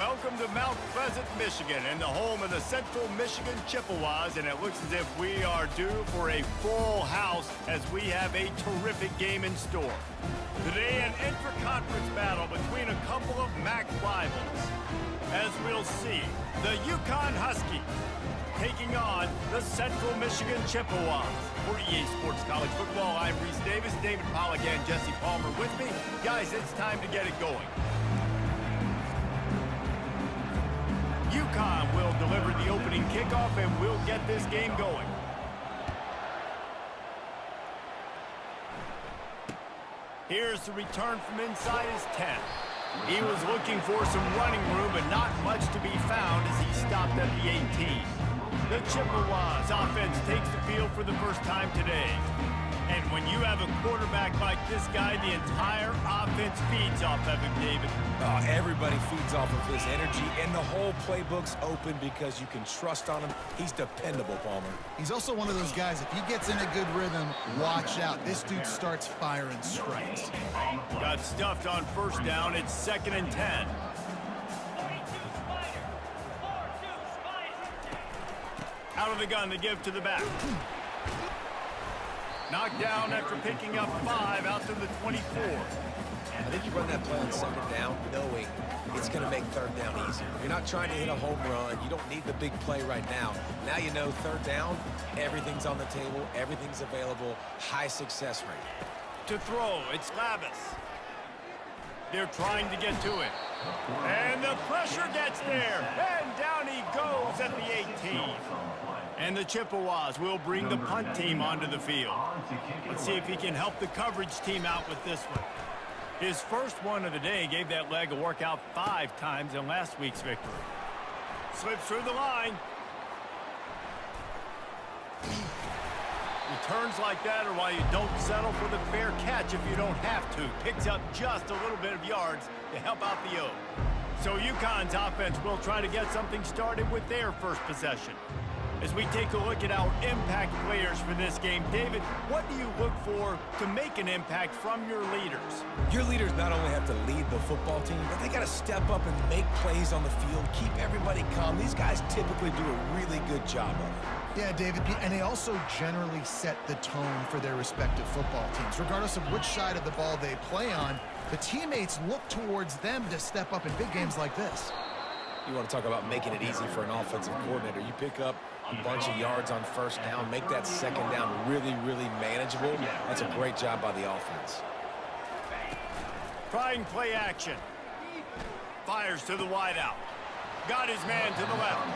Welcome to Mount Pleasant, Michigan, and the home of the Central Michigan Chippewas, and it looks as if we are due for a full house as we have a terrific game in store. Today, an intra-conference battle between a couple of MAC rivals. As we'll see, the UConn Huskies taking on the Central Michigan Chippewas. For EA Sports College Football, I'm Reese Davis, David Pollack, and Jesse Palmer with me. Guys, it's time to get it going. UConn will deliver the opening kickoff, and we'll get this game going. Here's the return from inside his 10. He was looking for some running room, but not much to be found as he stopped at the 18. The Chippewas offense takes the field for the first time today. And when you have a quarterback like this guy, the entire offense feeds off of him, David. Everybody feeds off of his energy, and the whole playbook's open because you can trust on him. He's dependable, Palmer. He's also one of those guys, if he gets in a good rhythm, watch out. This dude starts firing strikes. Got stuffed on first down. It's 2nd and 10. Out of the gun to give to the back. Knocked down after picking up 5 out to the 24. I think you run that play on 2nd down knowing it's going to make 3rd down easier. You're not trying to hit a home run. You don't need the big play right now. Now you know 3rd down, everything's on the table, everything's available, high success rate. To throw, it's Labus. They're trying to get to it. And the pressure gets there. And down he goes at the 18. And the Chippewas will bring the punt team onto the field. Let's see if he can help the coverage team out with this one. His first one of the day gave that leg a workout 5 times in last week's victory. Slips through the line. Returns like that are why you don't settle for the fair catch if you don't have to. Picks up just a little bit of yards to help out the O. So UConn's offense will try to get something started with their first possession. As we take a look at our impact players for this game, David, what do you look for to make an impact from your leaders? Your leaders not only have to lead the football team, but they got to step up and make plays on the field, keep everybody calm. These guys typically do a really good job of it. Yeah, David, and they also generally set the tone for their respective football teams. Regardless of which side of the ball they play on, the teammates look towards them to step up in big games like this. You want to talk about making it easy for an offensive coordinator. You pick up a bunch of yards on first down, make that 2nd down really, really manageable. That's a great job by the offense. Trying play action. Fires to the wideout. Got his man to the left.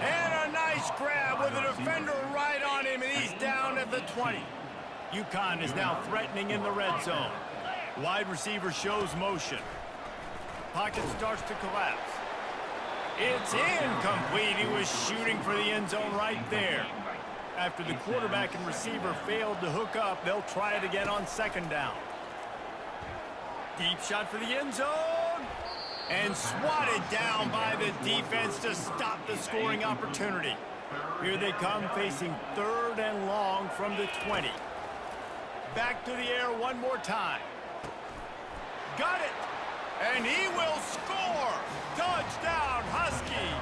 And a nice grab with a defender right on him, and he's down at the 20. UConn is now threatening in the red zone. Wide receiver shows motion. Pocket starts to collapse. It's incomplete. He was shooting for the end zone right there. After the quarterback and receiver failed to hook up, they'll try it again on 2nd down. Deep shot for the end zone. And swatted down by the defense to stop the scoring opportunity. Here they come facing 3rd and long from the 20. Back to the air one more time. Got it. And he will score! Touchdown, Huskies!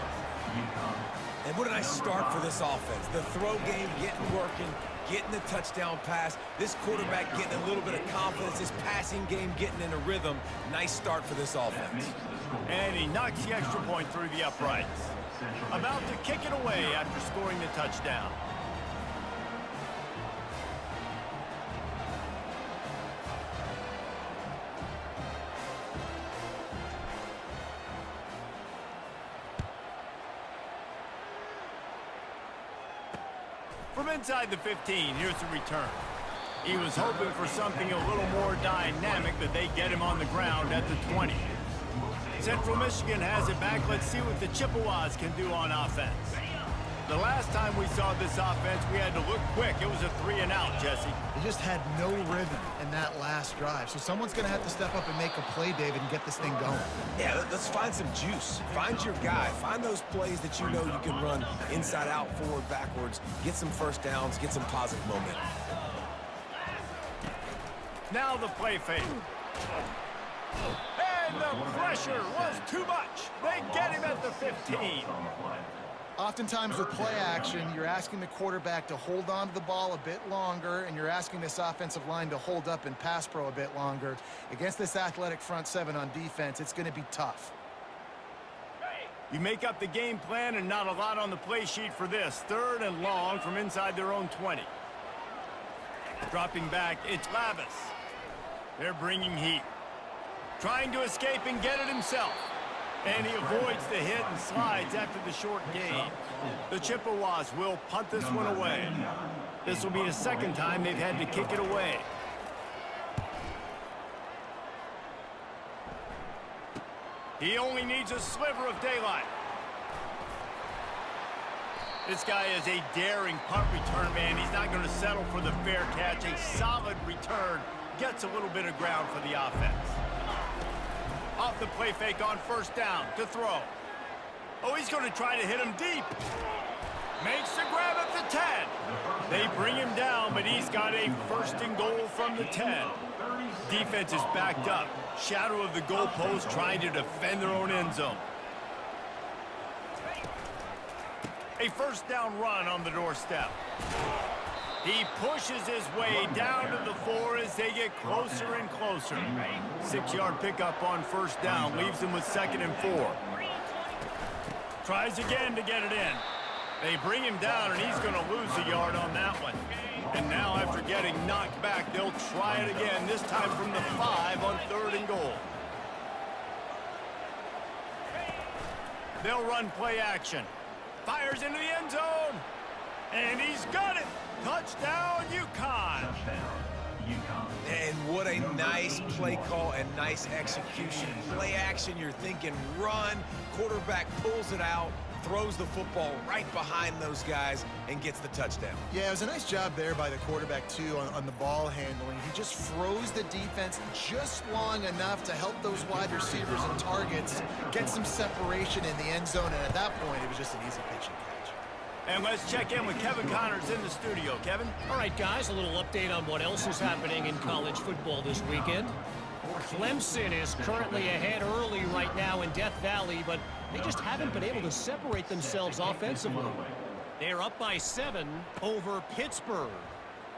And what a nice start for this offense. The throw game getting working, getting the touchdown pass. This quarterback getting a little bit of confidence. This passing game getting in a rhythm. Nice start for this offense. And he knocks the extra point through the uprights. About to kick it away after scoring the touchdown. From inside the 15, here's the return. He was hoping for something a little more dynamic, but they get him on the ground at the 20. Central Michigan has it back. Let's see what the Chippewas can do on offense. The last time we saw this offense, we had to look quick. It was a 3-and-out, Jesse. They just had no rhythm in that last drive. So someone's going to have to step up and make a play, David, and get this thing going. Yeah, let's find some juice. Find your guy. Find those plays that you know you can run inside out, forward, backwards. Get some first downs. Get some positive momentum. Now the play fake. And the pressure was too much. They get 15. Oftentimes with play action, you're asking the quarterback to hold on to the ball a bit longer, and you're asking this offensive line to hold up in pass pro a bit longer. Against this athletic front seven on defense, it's going to be tough. You make up the game plan and not a lot on the play sheet for this. 3rd and long from inside their own 20. Dropping back, it's Lavis. They're bringing heat. Trying to escape and get it himself. And he avoids the hit and slides after the short gain. The Chippewas will punt this one away. This will be the 2nd time they've had to kick it away. He only needs a sliver of daylight. This guy is a daring punt return man. He's not going to settle for the fair catch. A solid return. Gets a little bit of ground for the offense. Off the play fake on 1st down to throw. Oh, he's going to try to hit him deep. Makes the grab at the 10. They bring him down, but he's got a 1st and goal from the 10. Defense is backed up. Shadow of the goalpost trying to defend their own end zone. A 1st down run on the doorstep. He pushes his way down to the 4 as they get closer and closer. 6-yard pickup on 1st down. Leaves him with 2nd and 4. Tries again to get it in. They bring him down, and he's going to lose a yard on that one. And now, after getting knocked back, they'll try it again, this time from the 5 on 3rd and goal. They'll run play action. Fires into the end zone. And he's got it. Touchdown, UConn. And what a nice play call and nice execution. Play action, you're thinking run. Quarterback pulls it out, throws the football right behind those guys, and gets the touchdown. Yeah, it was a nice job there by the quarterback, too, on the ball handling. He just froze the defense just long enough to help those wide receivers and targets get some separation in the end zone, and at that point, it was just an easy pitch and catch. And let's check in with Kevin Connors in the studio. Kevin? All right, guys, a little update on what else is happening in college football this weekend. Clemson is currently ahead early right now in Death Valley, but they just haven't been able to separate themselves offensively. They're up by 7 over Pittsburgh.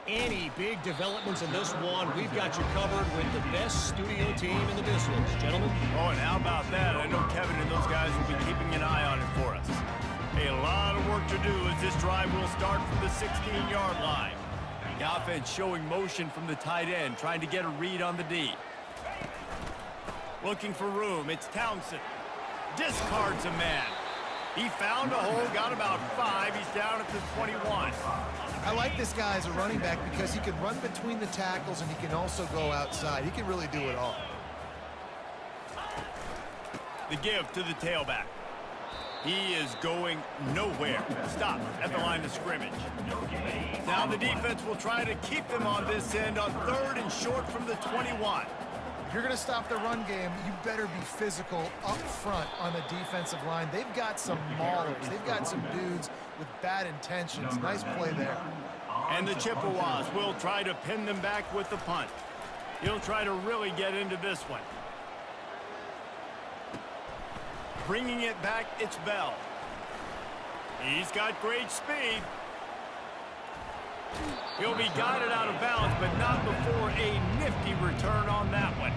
Any big developments in this one, we've got you covered with the best studio team in the business, gentlemen. Oh, and how about that? I know Kevin and those guys will be keeping an eye on it for us. A lot of work to do as this drive will start from the 16-yard line. The offense showing motion from the tight end, trying to get a read on the D. Looking for room, it's Townsend. Discards a man. He found a hole, got about 5. He's down at the 21. I like this guy as a running back because he can run between the tackles and he can also go outside. He can really do it all. The give to the tailback. He is going nowhere. Stop at the line of scrimmage. Now the defense will try to keep them on this end on 3rd and short from the 21. If you're going to stop the run game, you better be physical up front on the defensive line. They've got some maulers. They've got some dudes with bad intentions. Nice play there. And the Chippewas will try to pin them back with the punt. He'll try to really get into this one. Bringing it back, it's Bell. He's got great speed. He'll be guided out of bounds, but not before a nifty return on that one.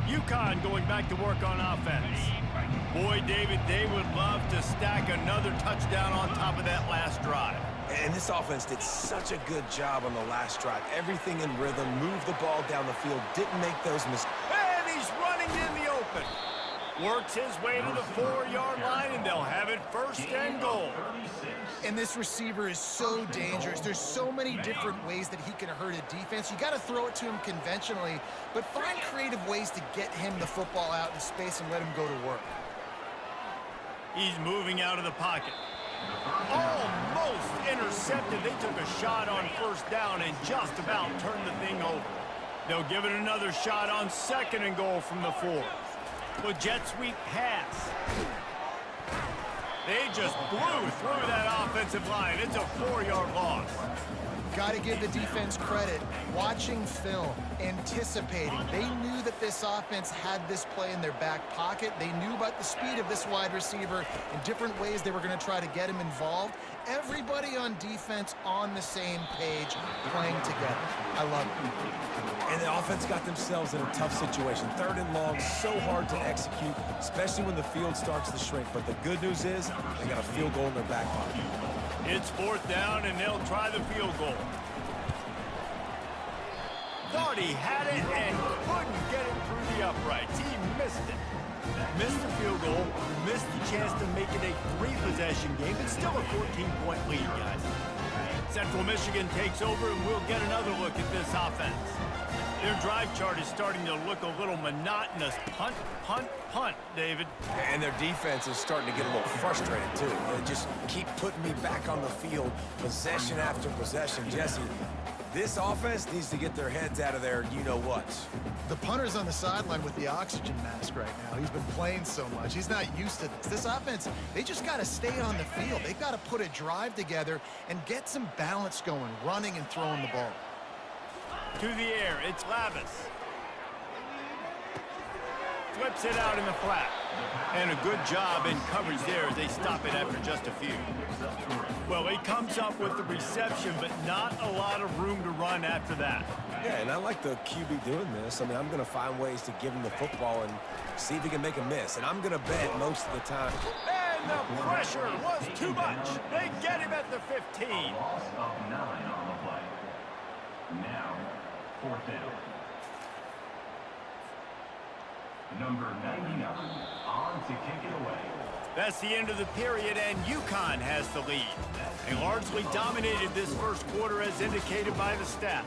UConn going back to work on offense. Boy, David, they would love to stack another touchdown on top of that last drive. And this offense did such a good job on the last drive. Everything in rhythm, moved the ball down the field, didn't make those mistakes. And he's running in the open. Works his way to the 4-yard line, and they'll have it 1st and goal. And this receiver is so dangerous. There's so many different ways that he can hurt a defense. You got to throw it to him conventionally, but find creative ways to get him the football out in space and let him go to work. He's moving out of the pocket. Almost intercepted. They took a shot on 1st down and just about turned the thing over. They'll give it another shot on 2nd and goal from the 4. Well, jet sweep pass. They just blew through that offensive line. It's a 4-yard loss. Got to give the defense credit. Watching film, anticipating. They knew that this offense had this play in their back pocket. They knew about the speed of this wide receiver in different ways they were going to try to get him involved. Everybody on defense on the same page, playing together. I love it. And the offense got themselves in a tough situation. 3rd and long, so hard to execute, especially when the field starts to shrink. But the good news is they got a field goal in their back pocket. It's 4th down, and they'll try the field goal. Thought he had it and couldn't get it through the uprights. He missed it. Missed the field goal, missed the chance to make it a 3-possession game, but still a 14-point lead, guys. Central Michigan takes over, and we'll get another look at this offense. Their drive chart is starting to look a little monotonous. Punt, punt, punt, David. And their defense is starting to get a little frustrated, too. They just keep putting me back on the field, possession after possession. Jesse, this offense needs to get their heads out of their you-know-what. The punter's on the sideline with the oxygen mask right now. He's been playing so much. He's not used to this. This offense, they just got to stay on the field. They've got to put a drive together and get some balance going, running and throwing the ball. To the air, it's Lavis. Flips it out in the flat. And a good job in coverage there as they stop it after just a few. Well, he comes up with the reception, but not a lot of room to run after that. Yeah, and I like the QB doing this. I mean, I'm going to find ways to give him the football and see if he can make a miss. And I'm going to bet most of the time. And the pressure was too much. They get him at the 15. Loss of 9 on the play. Now, 4th down. Number 99 on to kick it away. That's the end of the period, and UConn has the lead. They largely dominated this first quarter as indicated by the stats.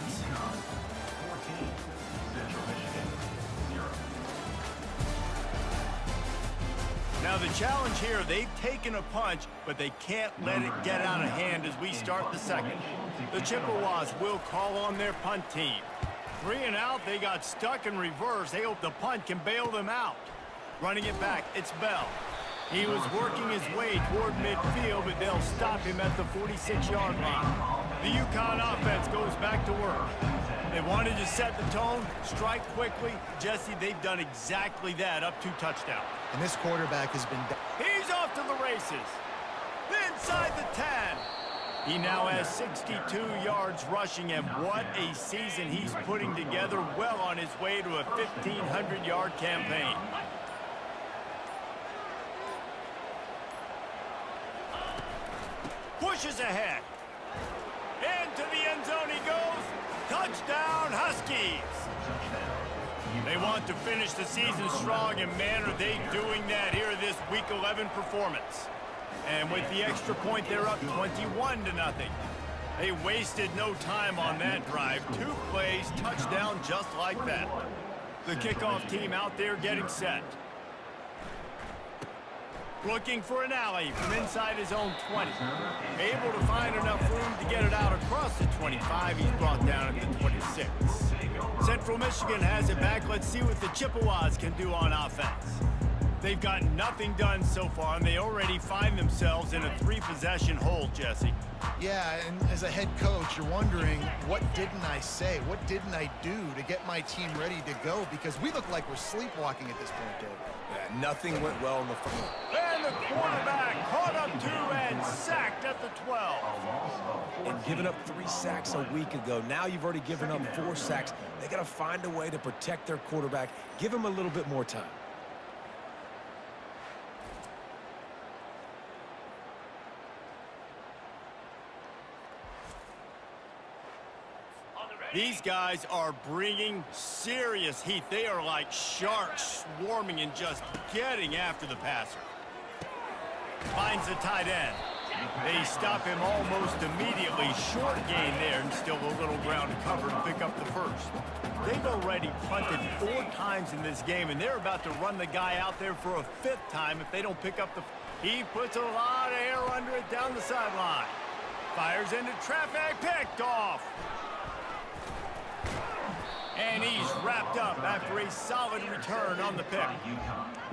14, Central Michigan, 0. Now the challenge here, they've taken a punch, but they can't let it get out of hand as we start the second. The Chippewas will call on their punt team. 3 and out, they got stuck in reverse. They hope the punt can bail them out. Running it back, it's Bell. He was working his way toward midfield, but they'll stop him at the 46-yard line. The UConn offense goes back to work. They wanted to set the tone, strike quickly. Jesse, they've done exactly that up to touchdown. And this quarterback has been... He's off to the races. Inside the 10. He now has 62 yards rushing, and what a season he's putting together, well on his way to a 1,500-yard campaign. Pushes ahead. Into the end zone he goes. Touchdown, Huskies. They want to finish the season strong, and man, are they doing that here this Week 11 performance. And with the extra point, they're up 21-0. They wasted no time on that drive. 2 plays, touchdown just like that. The kickoff team out there getting set. Looking for an alley from inside his own 20. Able to find enough room to get it out across the 25. He's brought down at the 26. Central Michigan has it back. Let's see what the Chippewas can do on offense. They've got nothing done so far, and they already find themselves in a 3-possession hole, Jesse. Yeah, and as a head coach, you're wondering, what didn't I say? What didn't I do to get my team ready to go? Because we look like we're sleepwalking at this point, Dave. Yeah, nothing went well in the front. And the quarterback caught up to and sacked at the 12. And giving up 3 sacks a week ago. Now you've already given up 4 sacks. They got to find a way to protect their quarterback. Give him a little bit more time. These guys are bringing serious heat. They are like sharks swarming and just getting after the passer. Finds the tight end. They stop him almost immediately. Short gain there, and still a little ground to cover and pick up the first. They've already punted 4 times in this game, and they're about to run the guy out there for a 5th time if they don't pick up the... He puts a lot of air under it down the sideline. Fires into traffic, picked off. And he's wrapped up after a solid return on the pick.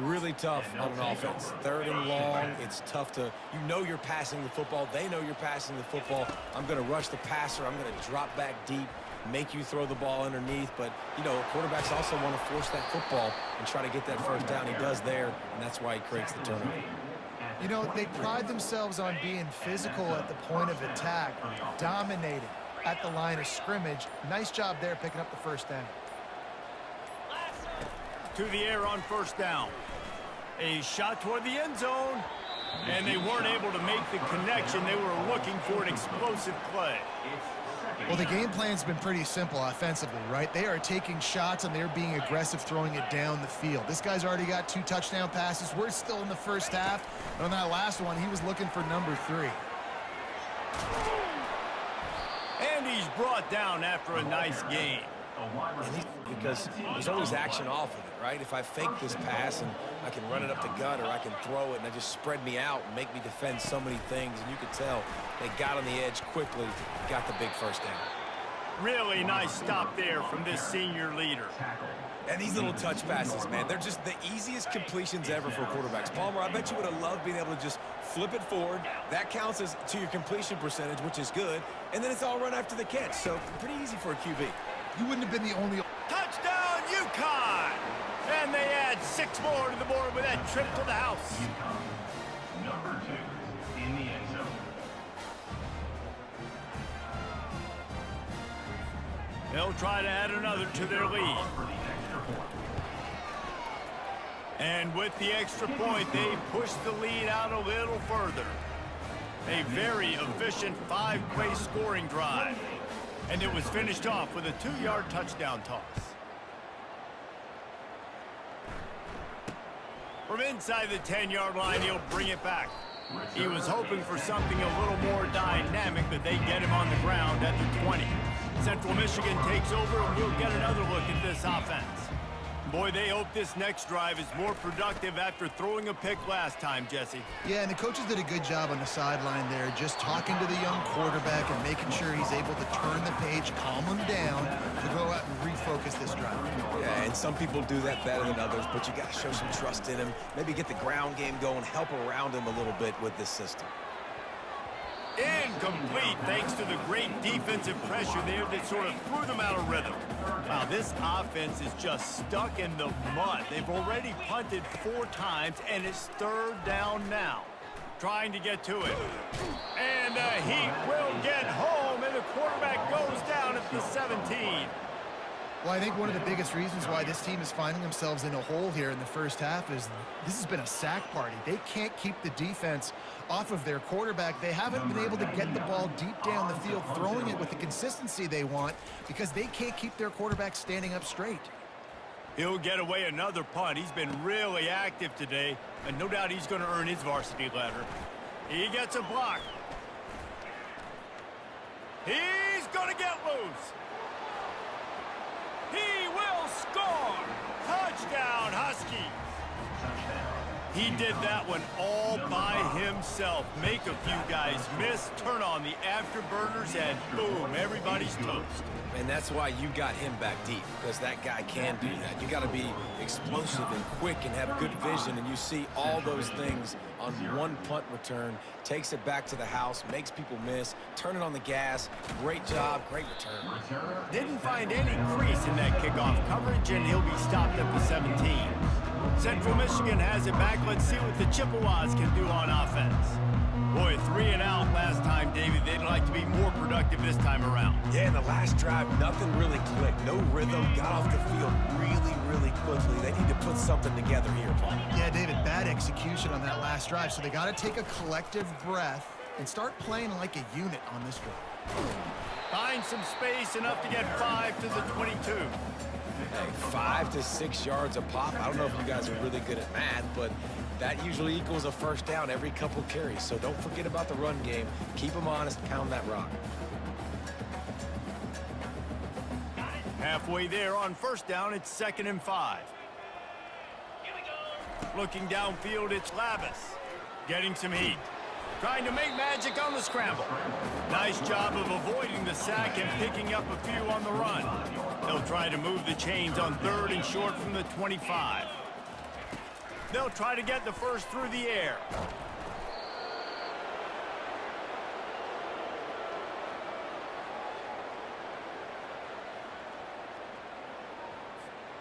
Really tough on an offense. 3rd and long, it's tough to, you know you're passing the football. They know you're passing the football. I'm going to rush the passer. I'm going to drop back deep, make you throw the ball underneath. But, you know, quarterbacks also want to force that football and try to get that first down. He does there, and that's why he creates the turnover. You know, they pride themselves on being physical at the point of attack, dominating at the line of scrimmage. Nice job there picking up the first down. To the air on first down. A shot toward the end zone. And they weren't able to make the connection. They were looking for an explosive play. Well, the game plan's been pretty simple offensively, right? They are taking shots and they're being aggressive throwing it down the field. This guy's already got 2 touchdown passes. We're still in the first half. And on that last one, he was looking for number 3. And he's brought down after a nice game. Because there's always action off of it, right? If I fake this pass and I can run it up the gut, or I can throw it and I just spread me out and make me defend so many things, and you could tell they got on the edge quickly, got the big first down. Really nice stop there from this senior leader. And these little touch passes, man, they're just the easiest completions ever for quarterbacks. Palmer, I bet you would have loved being able to just flip it forward. That counts as to your completion percentage, which is good. And then it's all run after the catch. So pretty easy for a QB. You wouldn't have been the only... Touchdown, UConn! And they add 6 more to the board with that trip to the house. UConn, number 2, in the end zone. They'll try to add another to their lead. And with the extra point, they push the lead out a little further. A very efficient 5-play scoring drive. And it was finished off with a 2-yard touchdown toss. From inside the 10-yard line, he'll bring it back. He was hoping for something a little more dynamic, but they get him on the ground at the 20. Central Michigan takes over, and we'll get another look at this offense. Boy, they hope this next drive is more productive after throwing a pick last time, Jesse. Yeah, and the coaches did a good job on the sideline there, just talking to the young quarterback and making sure he's able to turn the page, calm him down, to go out and refocus this drive. Yeah, and some people do that better than others, but you got to show some trust in him, maybe get the ground game going, help around him a little bit with this system. Incomplete, thanks to the great defensive pressure there that sort of threw them out of rhythm. Wow, this offense is just stuck in the mud. They've already punted 4 times, and it's 3rd down now. Trying to get to it. And the Heat will get home, and the quarterback goes down at the 17. Well, I think one of the biggest reasons why this team is finding themselves in a hole here in the first half is this has been a sack party. They can't keep the defense off of their quarterback. They haven't been able to get the ball deep down the field, throwing it with the consistency they want because they can't keep their quarterback standing up straight. He'll get away another punt. He's been really active today, and no doubt he's going to earn his varsity letter. He gets a block. He's going to get loose. He will score! Touchdown, Huskies! He did that one all by himself. Make a few guys miss, turn on the afterburners, and boom, everybody's toast. And that's why you got him back deep, because that guy can do that. You got to be explosive and quick and have good vision, and you see all those things on one punt return. Takes it back to the house, makes people miss, turn it on the gas. Great job, great return. Didn't find any crease in that kickoff coverage, and he'll be stopped at the 17. Central Michigan has it back. Let's see what the Chippewas can do on offense. Boy, 3 and out last time, David. They'd like to be more productive this time around. Yeah, in the last drive, nothing really clicked. No rhythm, got off the field really quickly. They need to put something together here, Paul. Yeah, David, bad execution on that last drive, so they got to take a collective breath and start playing like a unit on this drive. Find some space, enough to get 5 to the 22. Hey, 5 to 6 yards a pop. I don't know if you guys are really good at math, but that usually equals a first down every couple carries. So don't forget about the run game. Keep them honest, pound that rock. Halfway there on first down, it's 2nd and 5. Looking downfield, it's Labus. Getting some heat. Trying to make magic on the scramble. Nice job of avoiding the sack and picking up a few on the run. They'll try to move the chains on 3rd and short from the 25. They'll try to get the first through the air.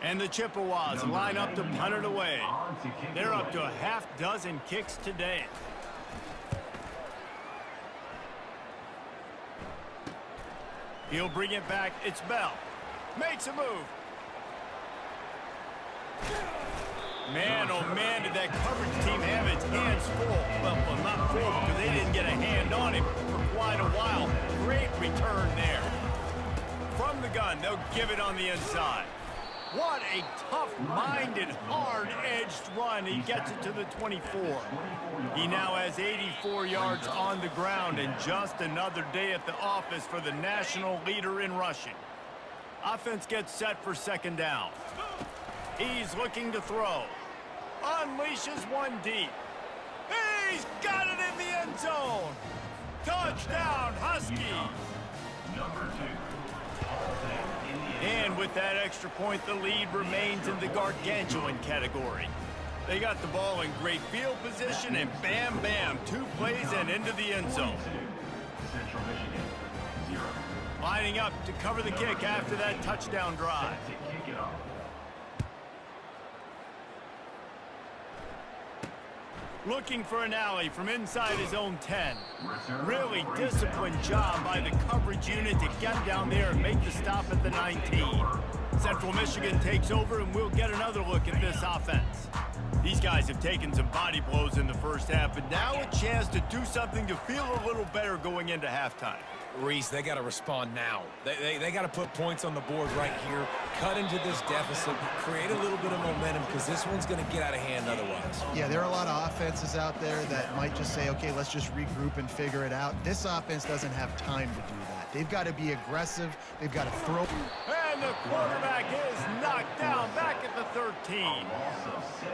And the Chippewas line up to punt it away. They're up to a half dozen kicks today. He'll bring it back. It's Bell. Makes a move. Man, oh man, did that coverage team have its hands full. Well, not full because they didn't get a hand on him for quite a while. Great return there. From the gun, they'll give it on the inside. What a tough-minded, hard-edged run. He gets it to the 24. He now has 84 yards on the ground and just another day at the office for the national leader in rushing. Offense gets set for 2nd down. He's looking to throw. Unleashes one deep. He's got it in the end zone. Touchdown, Huskies. Number 2. And with that extra point, the lead remains in the gargantuan category. They got the ball in great field position, and bam, bam, 2 plays and into the end zone. Central Michigan, 0. Lining up to cover the kick after that touchdown drive. To kick it off. Looking for an alley from inside his own 10. Really disciplined job by the coverage unit to get down there and make the stop at the 19. Central Michigan takes over, and we'll get another look at this offense. These guys have taken some body blows in the first half, but now a chance to do something to feel a little better going into halftime. Reese, they got to respond now. They got to put points on the board right here, cut into this deficit, create a little bit of momentum, because this one's going to get out of hand otherwise. Yeah, there are a lot of offenses out there that might just say, okay, let's just regroup and figure it out. This offense doesn't have time to do that. They've got to be aggressive. They've got to throw. And the quarterback is knocked down back at the 13.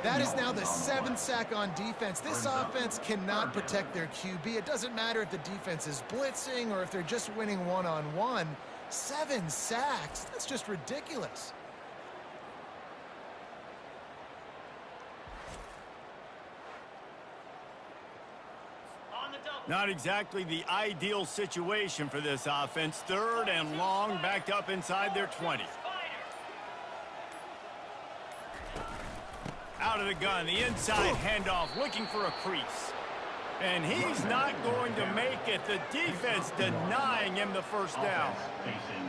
That is now the 7th sack on defense. This offense cannot protect their QB. It doesn't matter if the defense is blitzing or if they're just winning one-on-one. 7 sacks, that's just ridiculous. Not exactly the ideal situation for this offense. 3rd and long, backed up inside their 20. Out of the gun, the inside handoff, looking for a crease. And he's not going to make it. The defense denying him the first down.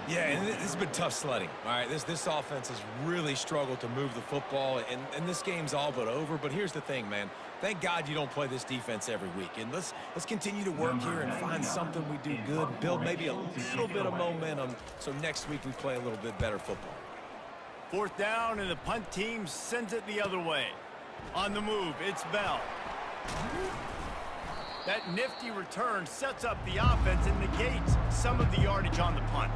Yeah, and this has been tough sledding. All right, this offense has really struggled to move the football, and this game's all but over. But here's the thing, man. Thank God you don't play this defense every week. And let's continue to work here and find something we do good, build maybe a little bit of momentum, so next week we play a little bit better football. 4th down, and the punt team sends it the other way. On the move, it's Bell. That nifty return sets up the offense and negates some of the yardage on the punt.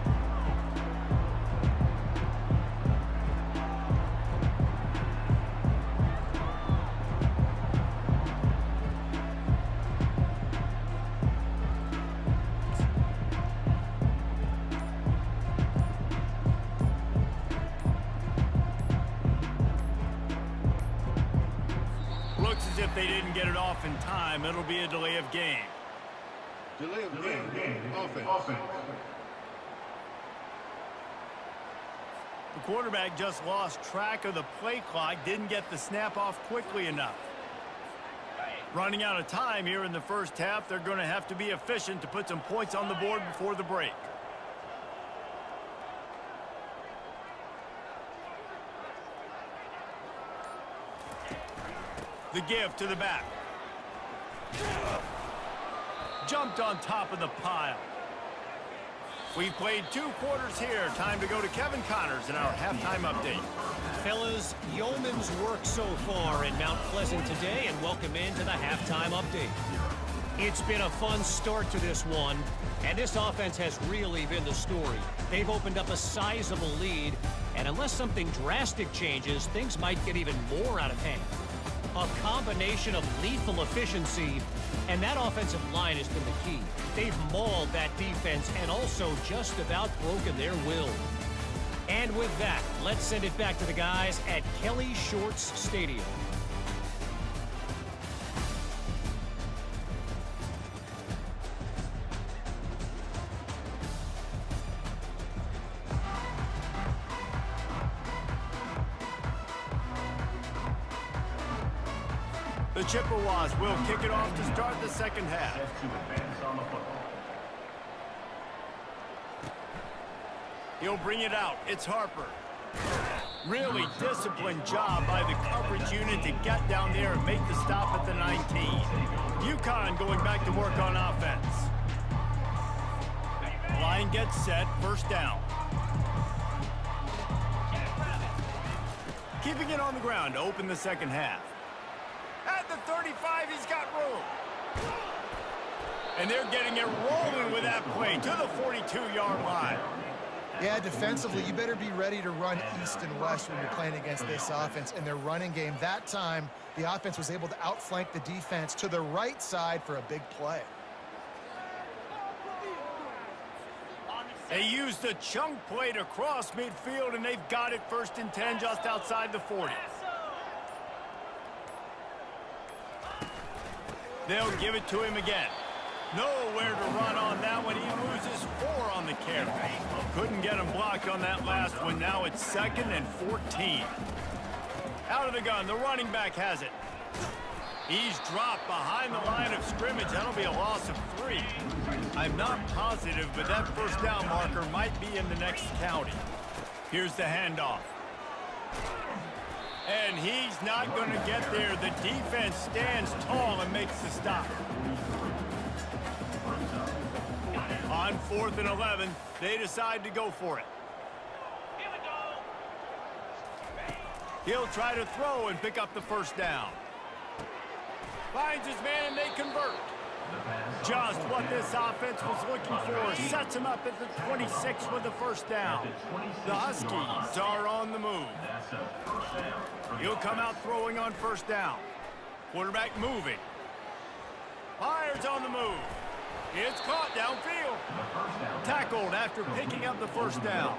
Looks as if they didn't get it off in time. It'll be a delay of game. Delay of game. Offense. The quarterback just lost track of the play clock, didn't get the snap off quickly enough. Running out of time here in the first half, they're going to have to be efficient to put some points on the board before the break. The give to the back. Jumped on top of the pile. We've played 2 quarters here. Time to go to Kevin Connors in our halftime update. Fellas, yeoman's work so far in Mount Pleasant today, and welcome into the halftime update. It's been a fun start to this one, and this offense has really been the story. They've opened up a sizable lead, and unless something drastic changes, things might get even more out of hand. A combination of lethal efficiency, and that offensive line has been the key. They've mauled that defense and also just about broken their will. And with that, let's send it back to the guys at Kelly Shorts Stadium. The Chippewas will kick it off to start the second half. Set to advance on the football. He'll bring it out. It's Harper. Really disciplined job by the coverage unit to get down there and make the stop at the 19. UConn going back to work on offense. Line gets set. First down. Keeping it on the ground to open the second half. At the 35, he's got room. And they're getting it rolling with that play to the 42-yard line. Yeah, defensively, you better be ready to run east and west when you're playing against this offense and their running game. That time, the offense was able to outflank the defense to the right side for a big play. They used a chunk play to cross midfield, and they've got it 1st and 10 just outside the 40. They'll give it to him again. Nowhere to run on that one. He loses 4 on the carry. Couldn't get him blocked on that last one. Now it's 2nd and 14. Out of the gun. The running back has it. He's dropped behind the line of scrimmage. That'll be a loss of 3. I'm not positive, but that first down marker might be in the next county. Here's the handoff. And he's not going to get there. The defense stands tall and makes the stop. On 4th and 11, they decide to go for it. He'll try to throw and pick up the first down. Finds his man and they convert. Just what this offense was looking for. Sets him up at the 26 with the first down. The Huskies are on the move. He'll come out throwing on first down. Quarterback moving. Fires on the move. It's caught downfield. Tackled after picking up the first down.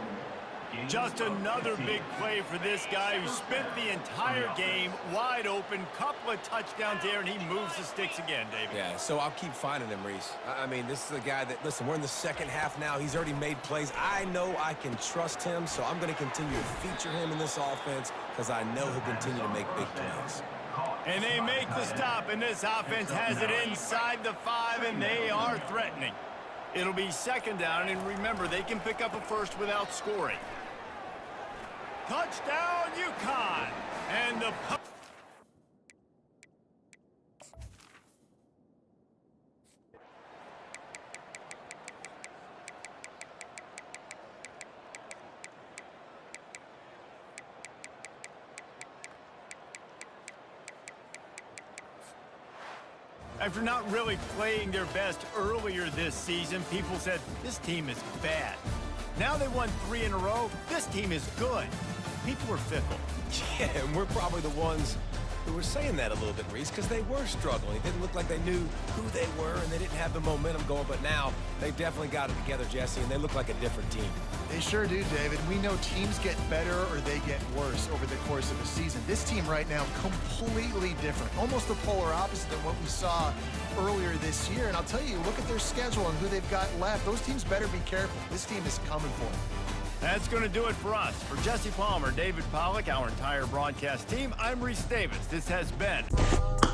Just another big play for this guy who spent the entire game wide open. Couple of touchdowns there, and he moves the sticks again, David. Yeah, so I'll keep finding him, Reese. I mean, this is a guy that, listen, we're in the second half now. He's already made plays. I know I can trust him, so I'm going to continue to feature him in this offense because I know he'll continue to make big plays. And they make the stop, and this offense has it inside the 5, and they are threatening. It'll be 2nd down, and remember, they can pick up a first without scoring. Touchdown, UConn! And the after not really playing their best earlier this season, people said, this team is bad. Now they won 3 in a row. This team is good. People are fickle. Yeah, and we're probably the ones who were saying that a little bit, Reese, because they were struggling. It didn't look like they knew who they were, and they didn't have the momentum going. But now they've definitely got it together, Jesse, and they look like a different team. They sure do, David. We know teams get better or they get worse over the course of a season. This team right now, completely different. Almost the polar opposite than what we saw earlier this year. And I'll tell you, look at their schedule and who they've got left. Those teams better be careful. This team is coming for them. That's going to do it for us. For Jesse Palmer, David Pollack, our entire broadcast team, I'm Reese Davis. This has been...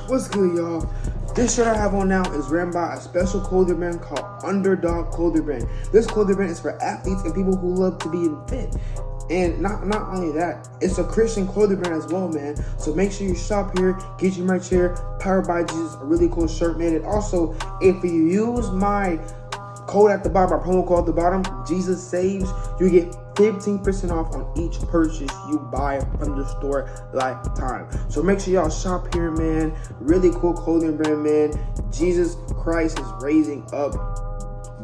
What's good, y'all? This shirt I have on now is ran by a special clothing brand called Underdog Clothing Brand. This clothing brand is for athletes and people who love to be fit. And not only that, it's a Christian clothing brand as well, man. So make sure you shop here, get your merch here. Powered by Jesus, a really cool shirt, man. And also, if you use my code at the bottom, our promo code at the bottom, Jesus Saves, you get 15% off on each purchase you buy from the store lifetime. So make sure y'all shop here, man. Really cool clothing brand, man. Jesus Christ is raising up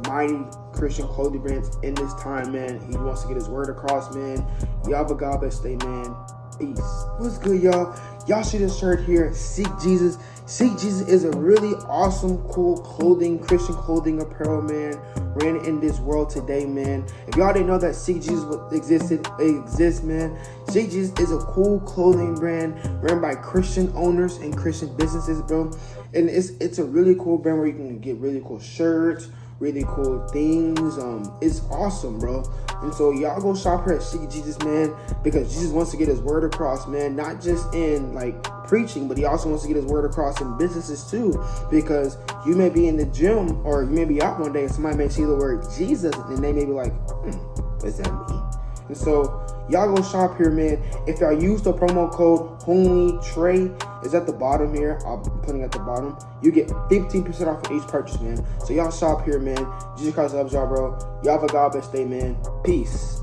mighty Christian clothing brands in this time, man. He wants to get his word across, man. Y'all have a God bless day, man. Peace. What's good, y'all? Y'all see this shirt here. Seek Jesus, Seek Jesus is a really awesome, cool clothing, Christian clothing apparel, man, ran in this world today, man. If y'all didn't know that Seek Jesus exists, man. Seek Jesus is a cool clothing brand ran by Christian owners and Christian businesses, bro. And it's a really cool brand where you can get really cool shirts, really cool things. It's awesome, bro. And so y'all go shop here at Seek Jesus, man, because Jesus wants to get his word across, man, not just in like preaching, but he also wants to get his word across in businesses too, because you may be in the gym or you may be out one day and somebody may see the word Jesus and they may be like, what does that mean? And so y'all go shop here, man. If y'all use the promo code HOMITRAY, is at the bottom here. I'm putting it at the bottom. You get 15% off of each purchase, man. So y'all shop here, man. Jesus Christ loves y'all, bro. Y'all have a God bless day, man. Peace.